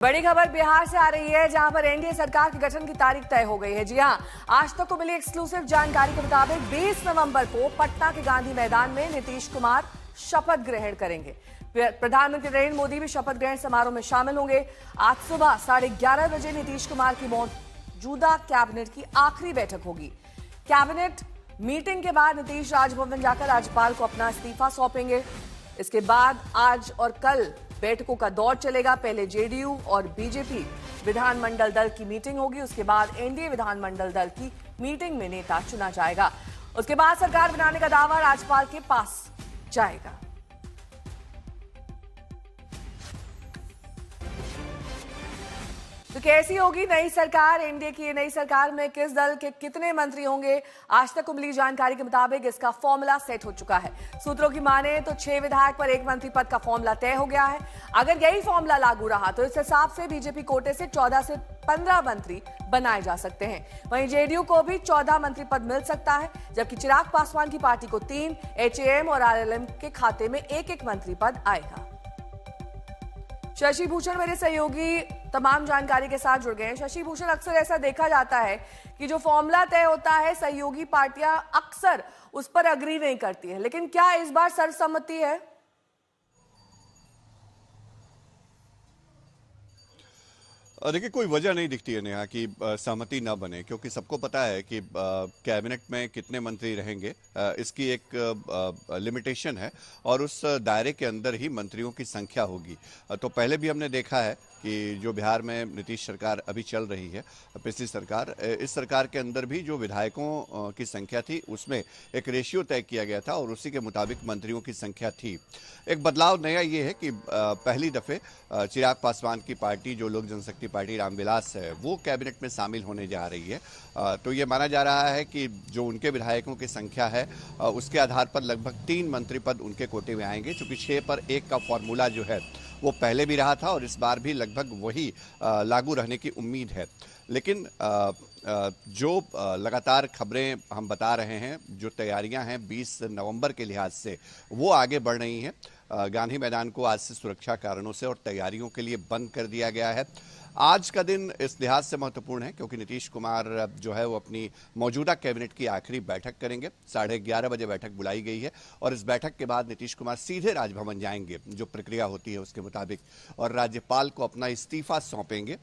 बड़ी खबर बिहार से आ रही है, जहां पर एनडीए सरकार के गठन की तारीख तय हो गई है। जी हां, आज तक को मिली एक्सक्लूसिव जानकारी के मुताबिक 20 नवंबर को पटना के गांधी मैदान में नीतीश कुमार शपथ ग्रहण करेंगे। प्रधानमंत्री नरेंद्र मोदी भी शपथ ग्रहण समारोह में शामिल होंगे। आज सुबह 11:30 बजे नीतीश कुमार की मौजूदा कैबिनेट की आखिरी बैठक होगी। कैबिनेट मीटिंग के बाद नीतीश राजभवन जाकर राज्यपाल को अपना इस्तीफा सौंपेंगे। इसके बाद आज और कल बैठकों का दौर चलेगा। पहले जेडीयू और बीजेपी विधानमंडल दल की मीटिंग होगी, उसके बाद एनडीए विधानमंडल दल की मीटिंग में नेता चुना जाएगा। उसके बाद सरकार बनाने का दावा राज्यपाल के पास जाएगा। तो कैसी होगी नई सरकार? एनडीए की नई सरकार में किस दल के कितने मंत्री होंगे? आज तक को मिली जानकारी के मुताबिक इसका फॉर्मूला सेट हो चुका है। सूत्रों की माने तो 6 विधायक पर 1 मंत्री पद का फॉर्मूला तय हो गया है। अगर यही फॉर्मूला लागू रहा तो इस हिसाब से बीजेपी कोटे से 14 से 15 मंत्री बनाए जा सकते हैं। वहीं जेडीयू को भी 14 मंत्री पद मिल सकता है, जबकि चिराग पासवान की पार्टी को 3, एचएएम और आरएलएम के खाते में 1-1 मंत्री पद आएगा। शशि भूषण मेरे सहयोगी तमाम जानकारी के साथ जुड़ गए हैं। शशि भूषण, अक्सर ऐसा देखा जाता है कि जो फॉर्मूला तय होता है सहयोगी पार्टियां अक्सर उस पर अग्री नहीं करती है, लेकिन क्या इस बार सर्वसम्मति है? देखिए, कोई वजह नहीं दिखती है नेहा कि सहमति न बने, क्योंकि सबको पता है कि कैबिनेट में कितने मंत्री रहेंगे इसकी एक लिमिटेशन है और उस दायरे के अंदर ही मंत्रियों की संख्या होगी। तो पहले भी हमने देखा है कि जो बिहार में नीतीश सरकार अभी चल रही है, पिछली सरकार, इस सरकार के अंदर भी जो विधायकों की संख्या थी उसमें एक रेशियो तय किया गया था और उसी के मुताबिक मंत्रियों की संख्या थी। एक बदलाव नया ये है कि पहली दफे चिराग पासवान की पार्टी, जो लोक जनशक्ति पार्टी रामविलास है, वो कैबिनेट में शामिल होने जा रही है। तो ये माना जा रहा है कि जो उनके विधायकों की संख्या है उसके आधार पर लगभग 3 मंत्री पद उनके कोटे में आएंगे, क्योंकि 6 पर 1 का फॉर्मूला जो है वो पहले भी रहा था और इस बार भी लगभग वही लागू रहने की उम्मीद है। लेकिन जो लगातार खबरें हम बता रहे हैं, जो तैयारियां हैं 20 नवंबर के लिहाज से, वो आगे बढ़ रही हैं। गांधी मैदान को आज से सुरक्षा कारणों से और तैयारियों के लिए बंद कर दिया गया है। आज का दिन इस लिहाज से महत्वपूर्ण है क्योंकि नीतीश कुमार जो है वो अपनी मौजूदा कैबिनेट की आखिरी बैठक करेंगे। 11:30 बजे बैठक बुलाई गई है और इस बैठक के बाद नीतीश कुमार सीधे राजभवन जाएंगे, जो प्रक्रिया होती है उसके मुताबिक, और राज्यपाल को अपना इस्तीफा सौंपेंगे।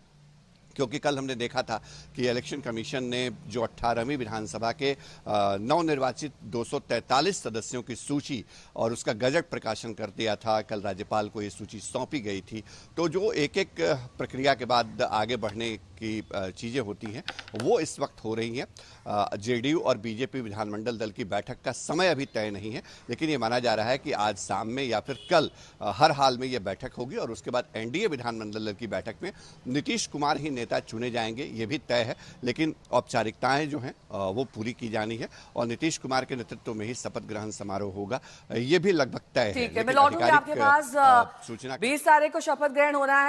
क्योंकि कल हमने देखा था कि इलेक्शन कमीशन ने जो 18वीं विधानसभा के नवनिर्वाचित 243 सदस्यों की सूची और उसका गजट प्रकाशन कर दिया था। कल राज्यपाल को ये सूची सौंपी गई थी। तो जो एक-एक प्रक्रिया के बाद आगे बढ़ने की चीज़ें होती हैं वो इस वक्त हो रही हैं। जेडीयू और बीजेपी विधानमंडल दल की बैठक का समय अभी तय नहीं है, लेकिन ये माना जा रहा है कि आज शाम में या फिर कल हर हाल में ये बैठक होगी और उसके बाद एनडीए विधानमंडल दल की बैठक में नीतीश कुमार ही नेता चुने जाएंगे, ये भी तय है। लेकिन औपचारिकताएं जो हैं वो पूरी की जानी है और नीतीश कुमार के नेतृत्व में ही शपथ ग्रहण समारोह होगा, ये भी लगभग तय है। ठीक है, मैं लौटूंगी आपके पास। सूचना 20 तारीख को शपथ ग्रहण हो रहा है।